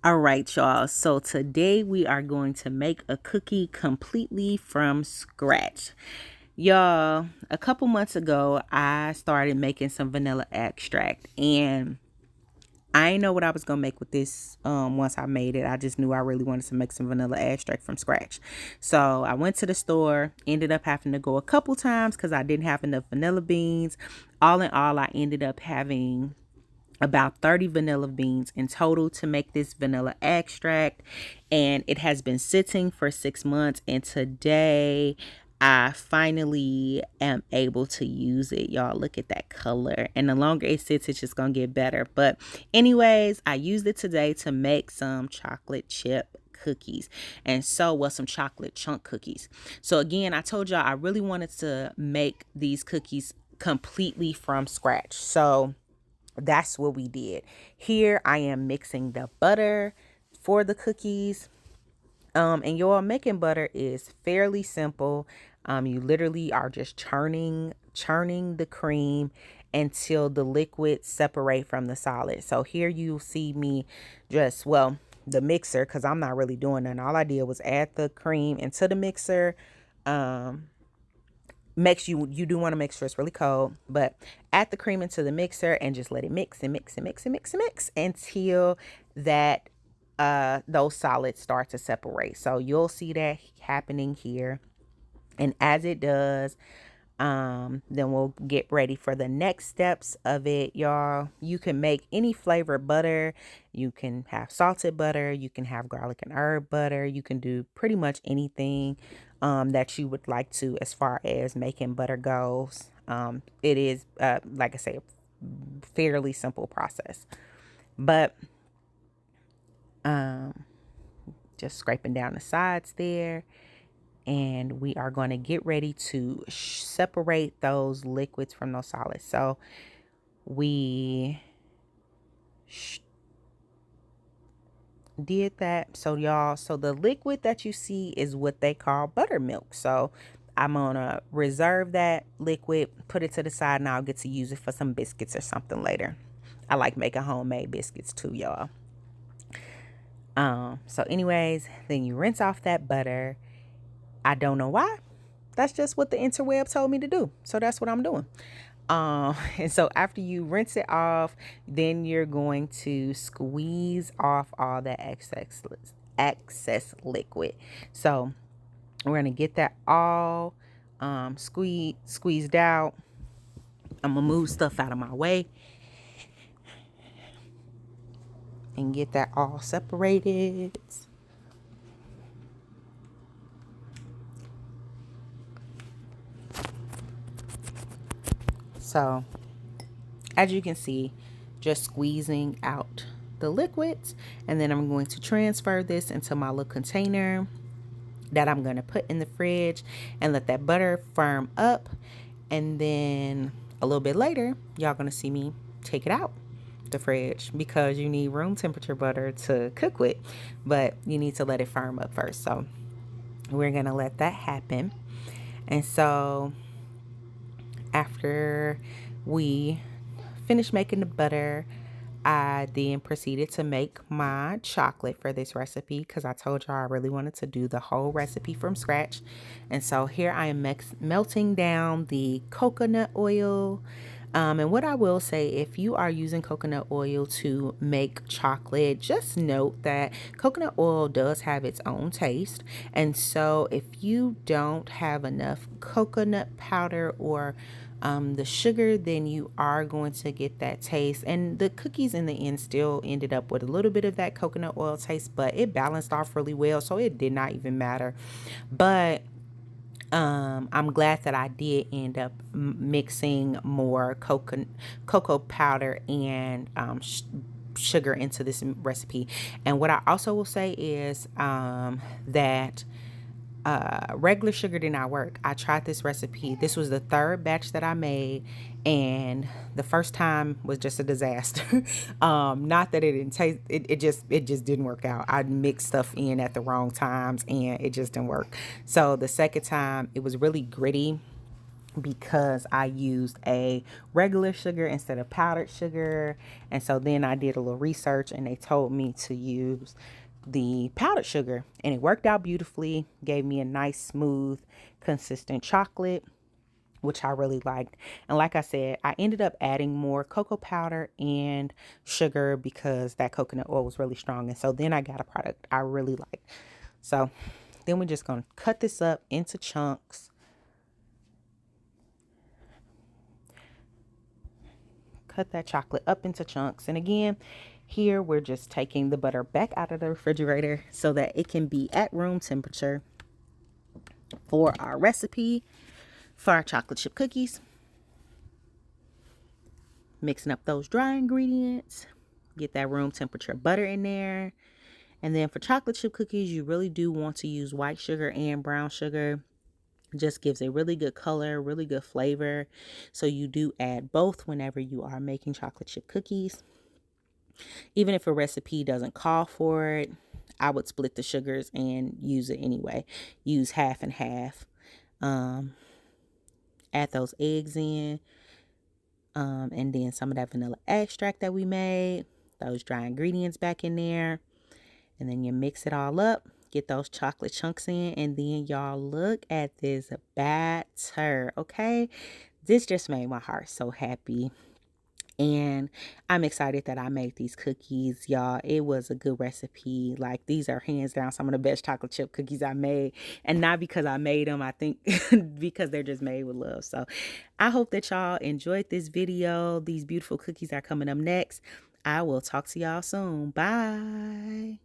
All right, y'all. So today we are going to make a cookie completely from scratch. Y'all, a couple months ago, I started making some vanilla extract, and I didn't know what I was gonna make with this. Once I made it, I just knew I really wanted to make some vanilla extract from scratch. So I went to the store, ended up having to go a couple times because I didn't have enough vanilla beans. All in all, I ended up having about 30 vanilla beans in total to make this vanilla extract, and it has been sitting for 6 months, and today I finally am able to use it. Y'all, look at that color, and the longer it sits, it's just gonna get better. But anyways, I used it today to make some chocolate chip cookies, and so was some chocolate chunk cookies. So again, I told y'all I really wanted to make these cookies completely from scratch, so that's what we did. Here I am mixing the butter for the cookies. And y'all, making butter is fairly simple. You literally are just churning the cream until the liquids separate from the solid. So here you see me just, well, the mixer, because I'm not really doing nothing. All I did was add the cream into the mixer. Makes you do want to make sure it's really cold, but add the cream into the mixer and just let it mix and mix and mix and mix and mix until that those solids start to separate. So you'll see that happening here, and as it does, then we'll get ready for the next steps of it, y'all. You can make any flavored butter. You can have salted butter. You can have garlic and herb butter. You can do pretty much anything that you would like to as far as making butter goes. It is, like I say, a fairly simple process. But just scraping down the sides there, and we are going to get ready to separate those liquids from those solids. So we did that. So y'all, so the liquid that you see is what they call buttermilk. So I'm gonna reserve that liquid, put it to the side, and I'll get to use it for some biscuits or something later. I like making homemade biscuits too, y'all. So anyways, then you rinse off that butter. I don't know why. That's just what the interweb told me to do. So that's what I'm doing. And so after you rinse it off, then you're going to squeeze off all that excess liquid. So we're gonna get that all squeezed out. I'm gonna move stuff out of my way and get that all separated. So as you can see, just squeezing out the liquids, and then I'm going to transfer this into my little container that I'm going to put in the fridge and let that butter firm up. And then a little bit later, y'all going to see me take it out the fridge, because you need room temperature butter to cook with, but you need to let it firm up first. So we're going to let that happen. And so after we finish making the butter, I then proceeded to make my chocolate for this recipe, because I told y'all I really wanted to do the whole recipe from scratch. And so here I am melting down the coconut oil. And what I will say, if you are using coconut oil to make chocolate, just note that coconut oil does have its own taste. And so if you don't have enough coconut powder or the sugar, then you are going to get that taste. And the cookies in the end still ended up with a little bit of that coconut oil taste, but it balanced off really well, so it did not even matter. But I'm glad that I did end up mixing more cocoa powder and sugar into this recipe. And what I also will say is that regular sugar did not work. I tried this recipe. This was the third batch that I made, and the first time was just a disaster. Not that it didn't taste. It just didn't work out. I mixed stuff in at the wrong times, and it just didn't work. So the second time, it was really gritty. because I used a regular sugar instead of powdered sugar. And so then I did a little research and they told me to use the powdered sugar, and it worked out beautifully. Gave me a nice, smooth, consistent chocolate, which I really liked. And like I said, I ended up adding more cocoa powder and sugar because that coconut oil was really strong. And so then I got a product I really like. So then we're just going to cut this up into chunks. Cut that chocolate up into chunks. And again, here we're just taking the butter back out of the refrigerator so that it can be at room temperature for our recipe for our chocolate chip cookies. Mixing up those dry ingredients. Get that room temperature butter in there. And then for chocolate chip cookies, you really do want to use white sugar and brown sugar. It just gives a really good color, really good flavor. So you do add both whenever you are making chocolate chip cookies. Even if a recipe doesn't call for it, I would split the sugars and use it anyway. Use half and half. Add those eggs in. And then some of that vanilla extract that we made. Those dry ingredients back in there. And then you mix it all up. Get those chocolate chunks in. And then y'all look at this batter. Okay? This just made my heart so happy. And I'm excited that I made these cookies, y'all. It was a good recipe. Like, these are hands down some of the best chocolate chip cookies I made. And not because I made them, I think because they're just made with love. So I hope that y'all enjoyed this video. These beautiful cookies are coming up next. I will talk to y'all soon. Bye.